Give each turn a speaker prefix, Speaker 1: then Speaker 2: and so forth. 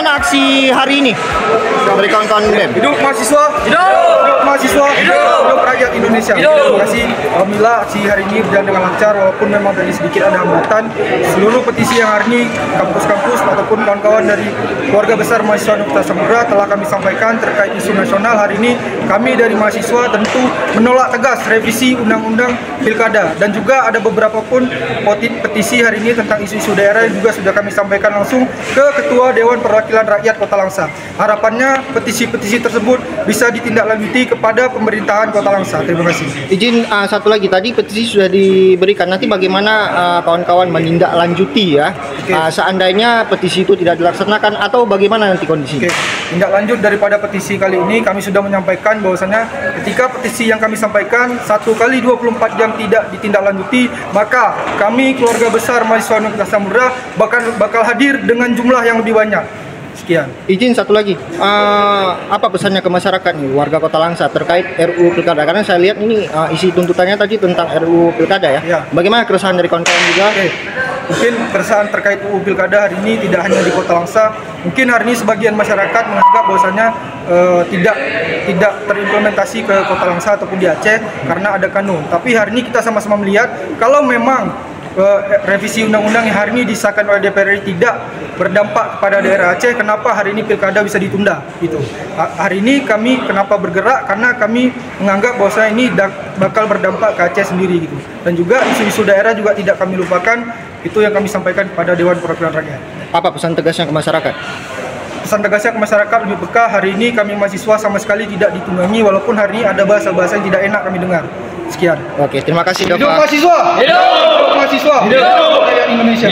Speaker 1: bagaimana aksi hari ini dari kawan-kawan BEM?
Speaker 2: Hidup mahasiswa, hidup mahasiswa, hidup rakyat Indonesia. Terima kasih. Alhamdulillah aksi hari ini berjalan dengan lancar walaupun memang tadi sedikit ada hambatan. Seluruh petisi yang hari ini kampus-kampus ataupun kawan-kawan dari keluarga besar mahasiswa Universitas Samudra telah kami sampaikan terkait isu nasional. Hari ini kami dari mahasiswa tentu menolak tegas revisi Undang-Undang Pilkada, dan juga ada beberapa pun petisi hari ini tentang isu-isu daerah yang juga sudah kami sampaikan langsung ke Ketua Dewan Perwakilan Rakyat Kota Langsa. Harapannya petisi-petisi tersebut bisa ditindaklanjuti kepada pemerintahan Kota Langsa. Terima kasih.
Speaker 1: Izin satu lagi, tadi petisi sudah diberikan, nanti bagaimana kawan-kawan menindaklanjuti ya? Seandainya petisi itu tidak dilaksanakan atau bagaimana nanti kondisinya?
Speaker 2: Tindak lanjut daripada petisi kali ini, kami sudah menyampaikan bahwasanya ketika petisi yang kami sampaikan 1 kali 24 jam tidak ditindaklanjuti, maka kami keluarga besar mahasiswa Universitas Samudra bakal hadir dengan jumlah yang lebih banyak. Sekian.
Speaker 1: Izin satu lagi, apa pesannya ke masyarakat nih, warga Kota Langsa terkait RUU Pilkada? Karena saya lihat ini isi tuntutannya tadi tentang RUU Pilkada ya. Bagaimana keresahan dari kawan-kawan juga?
Speaker 2: Mungkin keresahan terkait RUU Pilkada hari ini tidak hanya di Kota Langsa. Mungkin hari ini sebagian masyarakat menganggap bahwasanya tidak terimplementasi ke Kota Langsa ataupun di Aceh karena ada kanun. Tapi hari ini kita sama-sama melihat kalau memang revisi undang-undang yang hari ini disahkan oleh DPR tidak berdampak kepada daerah Aceh, kenapa hari ini pilkada bisa ditunda? Gitu. Hari ini kami kenapa bergerak, karena kami menganggap bahwa ini bakal berdampak ke Aceh sendiri gitu. Dan juga isu-isu daerah juga tidak kami lupakan, itu yang kami sampaikan kepada Dewan Perwakilan Rakyat.
Speaker 1: Apa pesan tegasnya ke masyarakat?
Speaker 2: Pesan tegasnya ke masyarakat lebih peka, hari ini kami mahasiswa sama sekali tidak ditunggangi, walaupun hari ini ada bahasa-bahasa yang tidak enak kami dengar. Sekian.
Speaker 1: Oke, terima kasih Bapak.
Speaker 2: Hidup mahasiswa! Hidup mahasiswa! Hidup rakyat Indonesia!